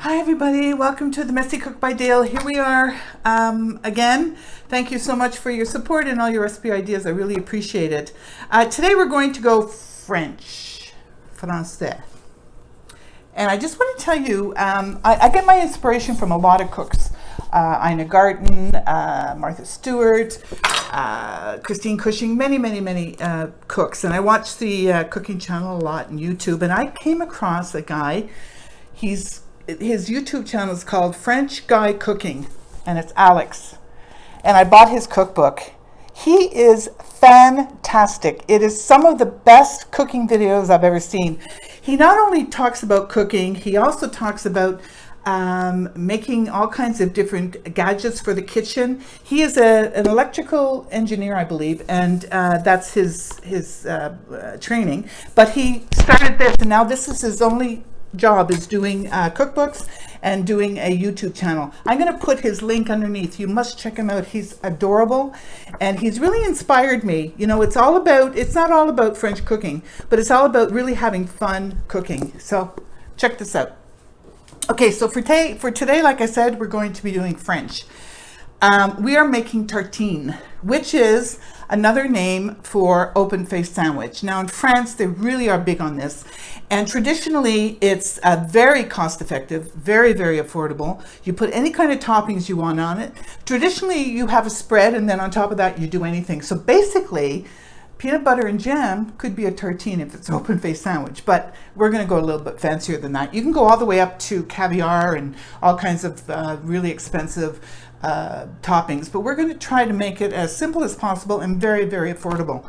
Hi everybody, welcome to the Messy Cook by Dale. Here we are again. Thank you so much for your support and all your recipe ideas. I really appreciate it. Today we're going to go French, français. And I just want to tell you, I get my inspiration from a lot of cooks. Ina Garten, Martha Stewart, Christine Cushing, many cooks. And I watch the cooking channel a lot on YouTube. And I came across a guy, his YouTube channel is called French Guy Cooking, and it's Alex. And I bought his cookbook. He is fantastic. It is some of the best cooking videos I've ever seen. He not only talks about cooking, he also talks about making all kinds of different gadgets for the kitchen. He is an electrical engineer, I believe, and that's his training. But he started this, and now this is his only job, is doing cookbooks and doing a YouTube channel. I'm going to put his link underneath. You must check him out. He's adorable, and he's really inspired me. You know, it's not all about French cooking, but it's all about really having fun cooking. So check this out. Okay, so for today, like I said, we're going to be doing French. We are making tartine, which is another name for open-faced sandwich. Now in France, they really are big on this. And traditionally, it's very cost-effective, very affordable. You put any kind of toppings you want on it. Traditionally, you have a spread, and then on top of that, you do anything. So basically, peanut butter and jam could be a tartine if it's an open-faced sandwich, but we're going to go a little bit fancier than that. You can go all the way up to caviar and all kinds of really expensive toppings, but we're going to try to make it as simple as possible and very affordable.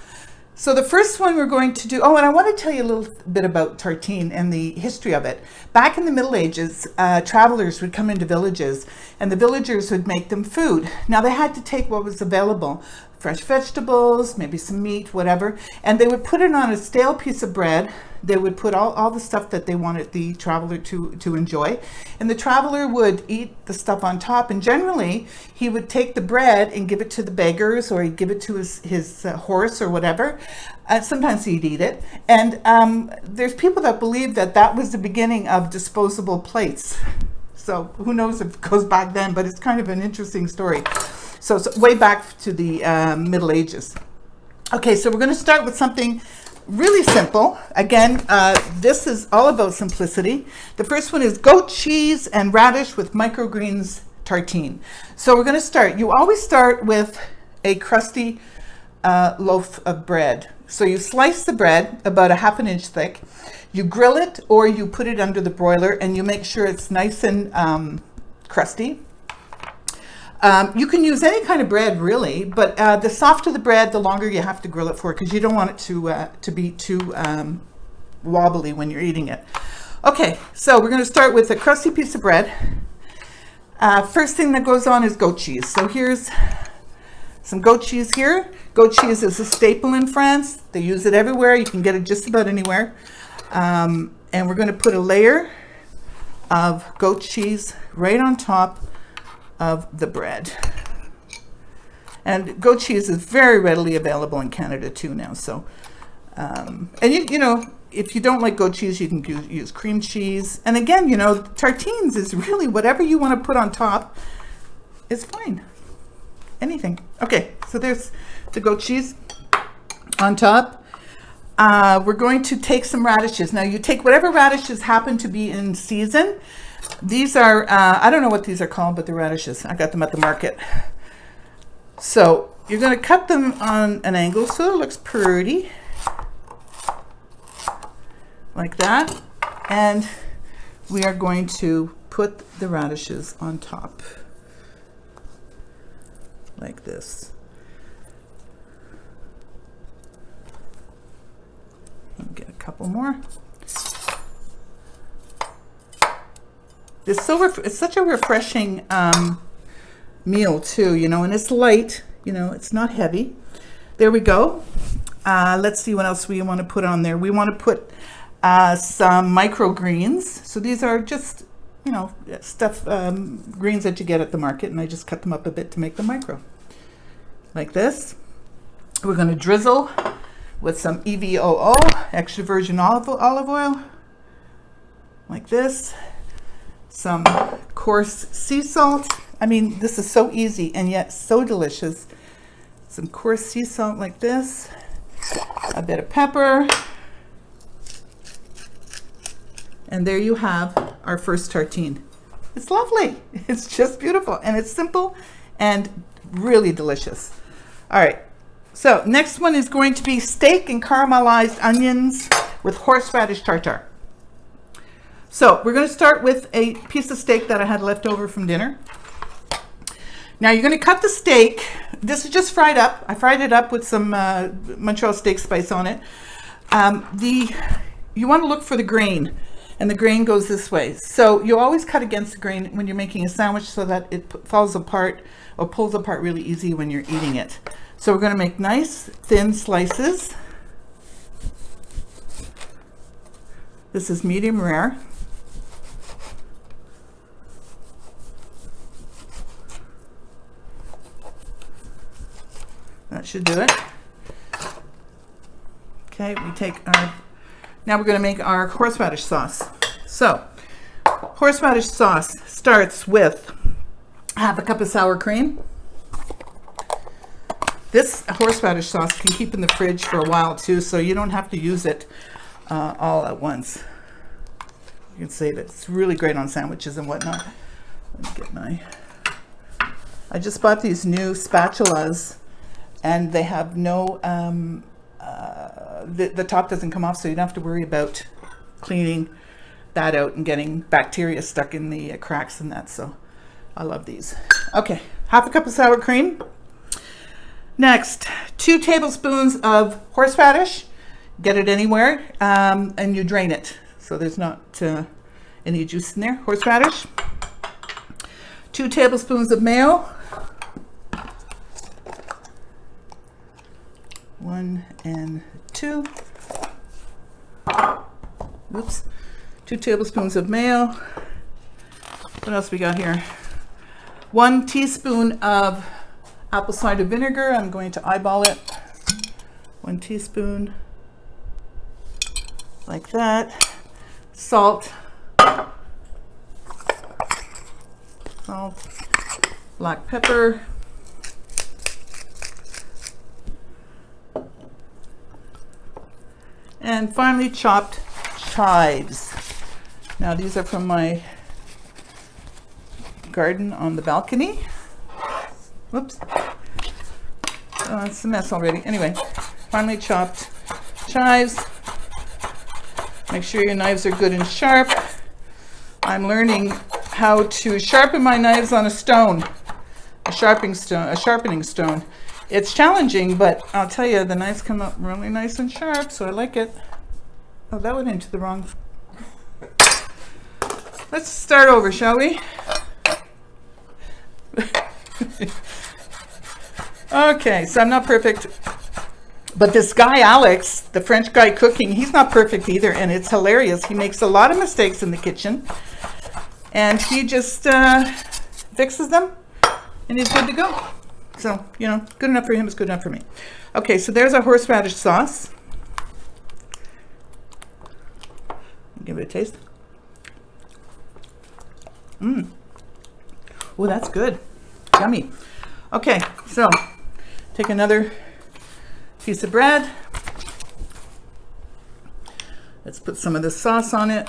So the first one we're going to do, and I want to tell you a little bit about tartine and the history of it. Back in the Middle Ages, travelers would come into villages, and the villagers would make them food. Now they had to take what was available, fresh vegetables, maybe some meat, whatever, and they would put it on a stale piece of bread. They would put all the stuff that they wanted the traveler to enjoy, and the traveler would eat the stuff on top, and generally he would take the bread and give it to the beggars, or he'd give it to his horse or whatever. Sometimes he'd eat it, and there's people that believe that was the beginning of disposable plates. So who knows if it goes back then, but it's kind of an interesting story. So way back to the Middle Ages. Okay, so we're going to start with something really simple. Again, this is all about simplicity. The first one is goat cheese and radish with microgreens tartine. So we're going to start. You always start with a crusty loaf of bread. So you slice the bread about 1/2 inch thick. You grill it, or you put it under the broiler, and you make sure it's nice and crusty. You can use any kind of bread, really, but the softer the bread, the longer you have to grill it for, because you don't want it to be too wobbly when you're eating it. Okay, so we're going to start with a crusty piece of bread. First thing that goes on is goat cheese. So here's some goat cheese here. Goat cheese is a staple in France. They use it everywhere. You can get it just about anywhere. And we're going to put a layer of goat cheese right on top of the bread. And goat cheese is very readily available in Canada too now. So, and you know, if you don't like goat cheese, you can use cream cheese. And again, you know, tartines is really whatever you want to put on top is fine. Anything. Okay, so there's the goat cheese on top. We're going to take some radishes. Now you take whatever radishes happen to be in season. These are, I don't know what these are called, but they're radishes. I got them at the market. So you're going to cut them on an angle so it looks pretty. Like that. And we are going to put the radishes on top. Like this. And get a couple more. It's such a refreshing meal too, you know, and it's light, you know, it's not heavy. There we go. Let's see what else we want to put on there. We want to put some microgreens. So these are just, you know, greens that you get at the market, and I just cut them up a bit to make them micro. Like this. We're going to drizzle with some EVOO, extra virgin olive oil, like this. some coarse sea salt. I mean, this is so easy and yet so delicious. Some coarse sea salt like this, a bit of pepper, and there you have our first tartine. It's lovely. It's just beautiful, and it's simple and really delicious. All right, so next one is going to be steak and caramelized onions with horseradish tartare. So we're going to start with a piece of steak that I had left over from dinner. Now you're going to cut the steak. This is just fried up. I fried it up with some Montreal steak spice on it. You want to look for the grain, and the grain goes this way. So you always cut against the grain when you're making a sandwich so that it falls apart or pulls apart really easy when you're eating it. So we're going to make nice thin slices. This is medium rare. That should do it. Okay, now we're going to make our horseradish sauce. So, horseradish sauce starts with half a cup of sour cream. This horseradish sauce can keep in the fridge for a while too, so you don't have to use it all at once. You can save it. It's really great on sandwiches and whatnot. Let me get I just bought these new spatulas, and they have no, the top doesn't come off, so you don't have to worry about cleaning that out and getting bacteria stuck in the cracks and that. So I love these. Okay, half a cup of sour cream. Next, 2 tablespoons of horseradish. Get it anywhere, and you drain it so there's not any juice in there. Horseradish. 2 tablespoons of mayo. 1 and 2. Oops. 2 tablespoons of mayo. What else we got here? 1 teaspoon of apple cider vinegar. I'm going to eyeball it. 1 teaspoon. Like that. Salt. Salt. Black pepper. And finely chopped chives. Now these are from my garden on the balcony. Whoops. Oh, it's a mess already. Anyway, finely chopped chives. Make sure your knives are good and sharp. I'm learning how to sharpen my knives on a stone, a sharpening stone. It's challenging, but I'll tell you, the knives come up really nice and sharp, so I like it. Oh, that went into the wrong. Let's start over, shall we? Okay, so I'm not perfect, but this guy, Alex, the French guy cooking, he's not perfect either, and it's hilarious. He makes a lot of mistakes in the kitchen, and he just fixes them, and he's good to go. So, you know, good enough for him is good enough for me. Okay, so there's our horseradish sauce. Give it a taste. Oh, that's good. Yummy. Okay, so take another piece of bread. Let's put some of the sauce on it.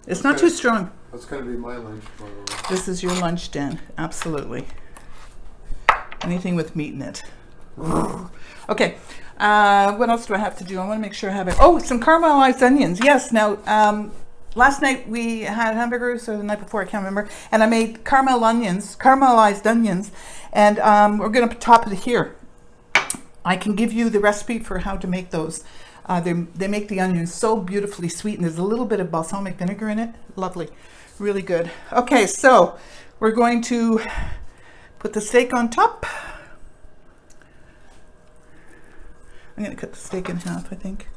It's not too strong. That's going to be my lunch, by the way. This is your lunch, Dan. Absolutely. Anything with meat in it. Okay. What else do I have to do? I want to make sure I have it. Oh, some caramelized onions. Yes. Now, last night we had hamburgers, or the night before, I can't remember. And I made caramelized onions. And we're going to top it here. I can give you the recipe for how to make those. They make the onions so beautifully sweet, and there's a little bit of balsamic vinegar in it. Lovely. Really good. Okay, so we're going to put the steak on top. I'm going to cut the steak in half, I think.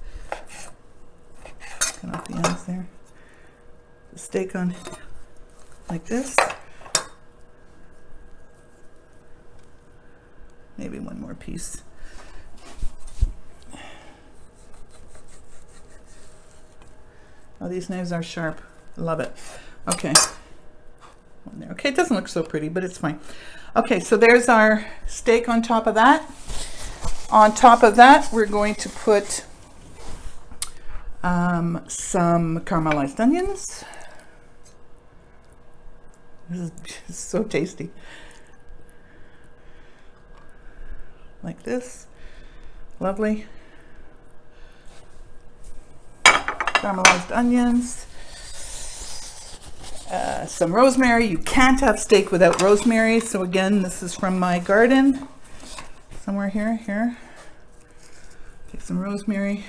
Cut off the ends there. The steak on like this. Maybe one more piece. Oh, these knives are sharp. Love it. Okay. One there. Okay, it doesn't look so pretty, but it's fine. Okay, so there's our steak on top of that. On top of that, we're going to put some caramelized onions. This is so tasty. Like this. Lovely. Caramelized onions. Some rosemary. You can't have steak without rosemary. So again, this is from my garden. Somewhere here. Take some rosemary.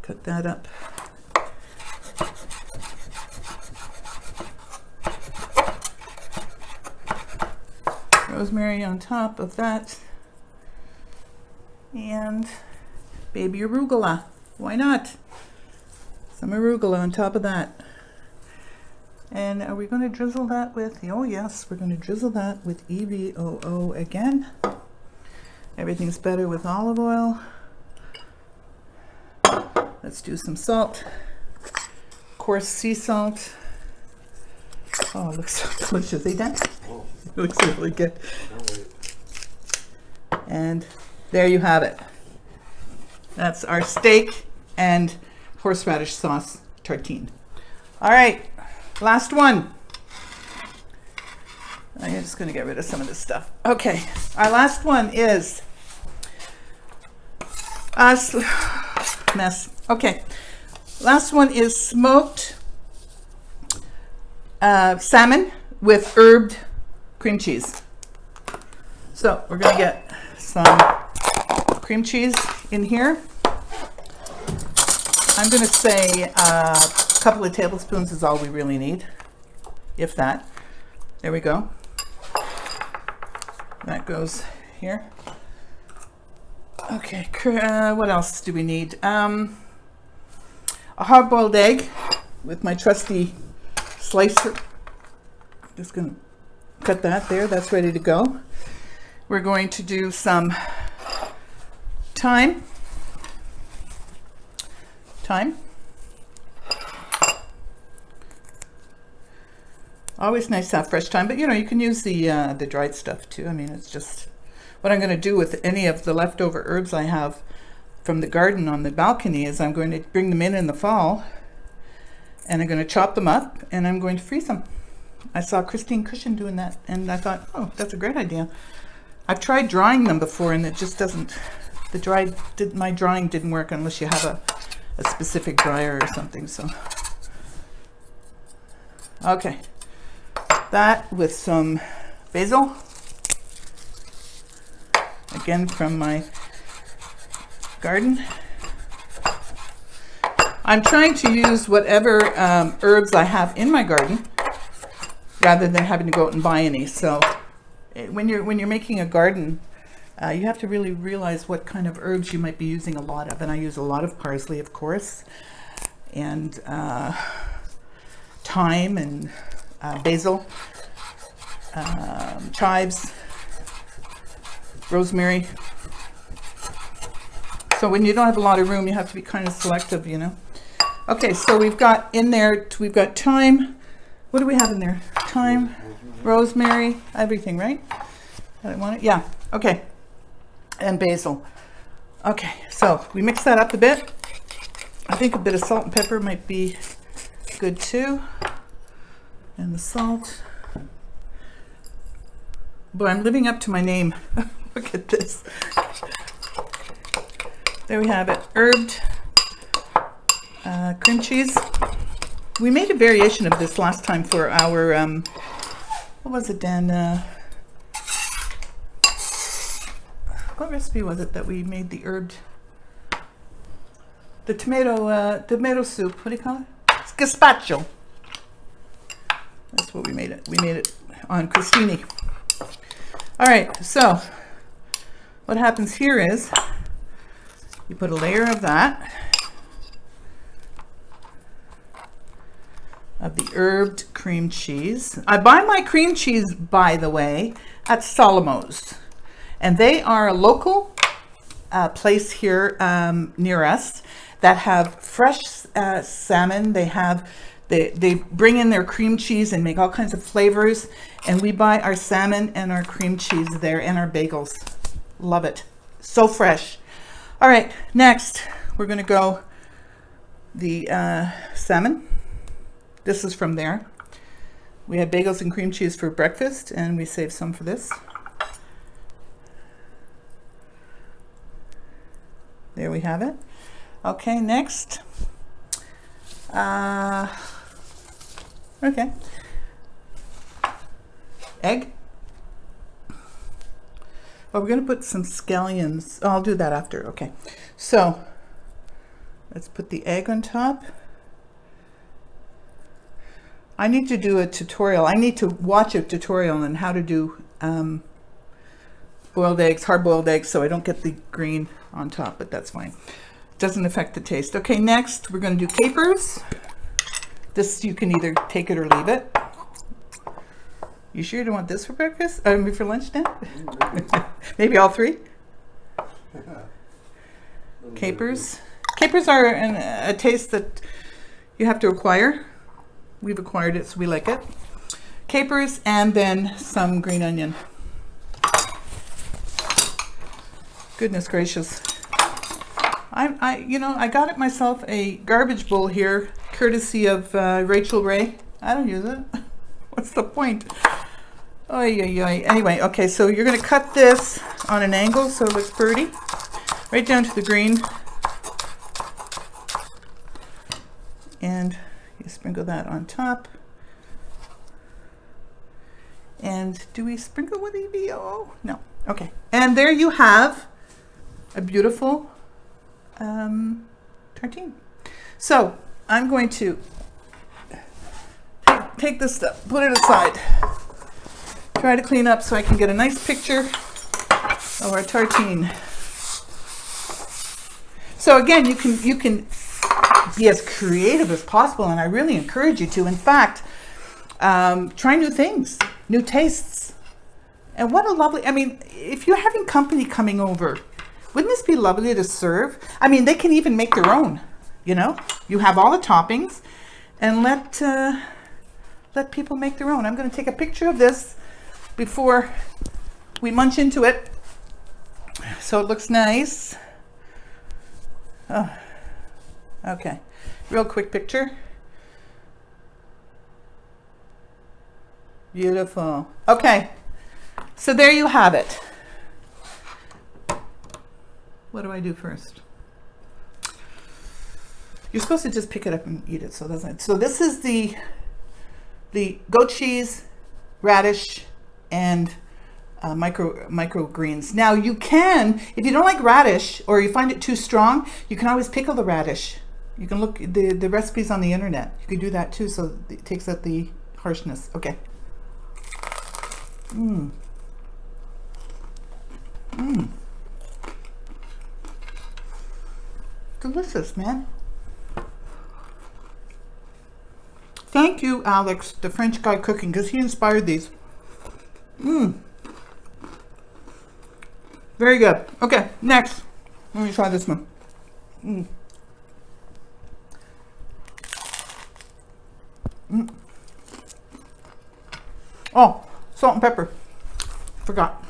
Cut that up. Rosemary on top of that. And baby arugula. Why not? Some arugula on top of that. And are we going to drizzle that with, oh yes, we're going to drizzle that with evoo again. Everything's better with olive oil. Let's do some salt. Coarse sea salt. Oh, it looks so delicious, eh, Dan? Oh, It looks really good. can't wait. And there you have it. That's our steak and horseradish sauce tartine. All right, last one. I'm just going to get rid of some of this stuff. Okay, our last one is mess. Okay, last one is smoked salmon with herbed cream cheese. So we're going to get some cream cheese in here. I'm going to say a couple of tablespoons is all we really need, if that. There we go. That goes here. Okay, what else do we need? A hard-boiled egg with my trusty slicer. Just going to cut that there. That's ready to go. We're going to do some thyme. Always nice to have fresh thyme, but you know, you can use the dried stuff too. I mean, it's just what I'm going to do with any of the leftover herbs I have from the garden on the balcony is I'm going to bring them in the fall, and I'm going to chop them up and I'm going to freeze them. I saw Christine Cushion doing that, and I thought, oh, that's a great idea. I've tried drying them before, and it just doesn't. My drying didn't work unless you have a specific dryer or something. So, okay, that with some basil, again from my garden. I'm trying to use whatever herbs I have in my garden, rather than having to go out and buy any. So, when you're making a garden, you have to really realize what kind of herbs you might be using a lot of. And I use a lot of parsley, of course, and thyme and basil, chives, rosemary. So when you don't have a lot of room, you have to be kind of selective, you know. Okay, so we've got in there, we've got thyme. What do we have in there? Thyme, rosemary, everything, right? I want it. Yeah. Okay. And basil. Okay. So we mix that up a bit. I think a bit of salt and pepper might be good too. And the salt. But I'm living up to my name. Look at this. There we have it. Herbed cream cheese. We made a variation of this last time for our, what was it, Dan? What recipe was it that we made the herbed? The tomato soup. What do you call it? It's gazpacho. That's what we made it. We made it on crostini. All right, so what happens here is you put a layer of that, of the herbed cream cheese. I buy my cream cheese, by the way, at Solomon's, and they are a local place here near us. that have fresh salmon. They bring in their cream cheese and make all kinds of flavors. And we buy our salmon and our cream cheese there and our bagels. Love it. So fresh. All right, next we're going to go the salmon. This is from there. We had bagels and cream cheese for breakfast, and we saved some for this. There we have it. Okay, next. Okay. Egg. Oh, we're going to put some scallions. Oh, I'll do that after. Okay. So, let's put the egg on top. I need to do a tutorial. I need to watch a tutorial on how to do boiled eggs, hard-boiled eggs, so I don't get the green on top, but that's fine. Doesn't affect the taste. Okay, next we're going to do capers. This, you can either take it or leave it. You sure you don't want this for breakfast? For lunch now? Maybe all three? Capers. Capers are a taste that you have to acquire. We've acquired it, so we like it. Capers and then some green onion. Goodness gracious. I got it myself a garbage bowl here, courtesy of Rachel Ray. I don't use it. What's the point? Oy, oy, oy. Anyway, okay, so you're going to cut this on an angle so it looks pretty. Right down to the green. And you sprinkle that on top. And do we sprinkle with EVO? No. Okay. And there you have a beautiful tartine. So I'm going to take this stuff, put it aside, try to clean up so I can get a nice picture of our tartine. So again, you can be as creative as possible, and I really encourage you to. In fact, try new things, new tastes. And what a lovely, if you're having company coming over, wouldn't this be lovely to serve? They can even make their own, You have all the toppings, and let people make their own. I'm going to take a picture of this before we munch into it, so it looks nice. Oh, okay, real quick picture. Beautiful. Okay, so there you have it. What do I do first? You're supposed to just pick it up and eat it, so it doesn't. So this is the goat cheese, radish, and micro greens. Now you can, if you don't like radish or you find it too strong, you can always pickle the radish. You can look the recipes on the internet. You can do that too, so it takes out the harshness. Okay. Delicious, man. Thank you, Alex, the French guy cooking, because he inspired these. Very good. Okay, next. Let me try this one. Oh, salt and pepper. Forgot.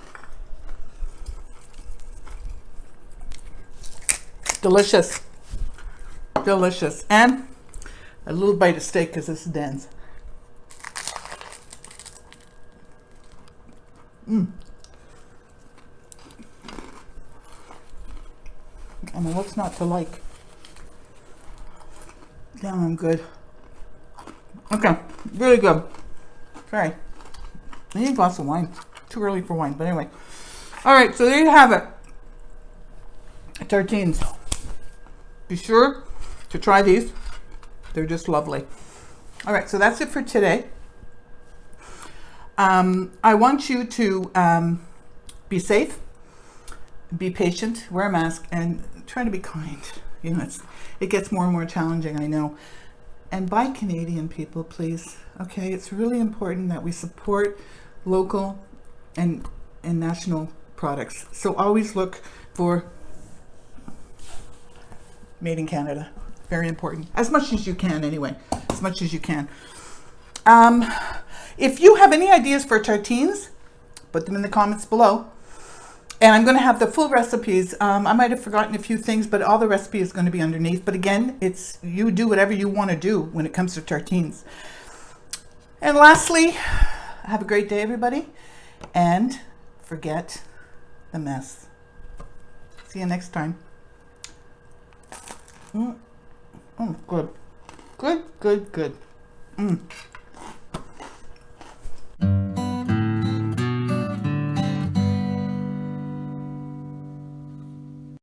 Delicious. Delicious. And a little bite of steak because this is dense. What's not to like? Damn, I'm good. Okay, really good. Sorry. I need a glass of wine. Too early for wine, but anyway. All right, so there you have it. Tartines. Be sure to try these. They're just lovely. All right, so that's it for today. I want you to be safe, be patient, wear a mask, and try to be kind. It gets more and more challenging, I know. And buy Canadian, people, please. Okay, it's really important that we support local and national products. So always look for Made in Canada. Very important. As much as you can, anyway. As much as you can. If you have any ideas for tartines, put them in the comments below. And I'm going to have the full recipes. I might have forgotten a few things, but all the recipe is going to be underneath. But again, it's you do whatever you want to do when it comes to tartines. And lastly, have a great day, everybody. And forget the mess. See you next time. Good. Good, good, good.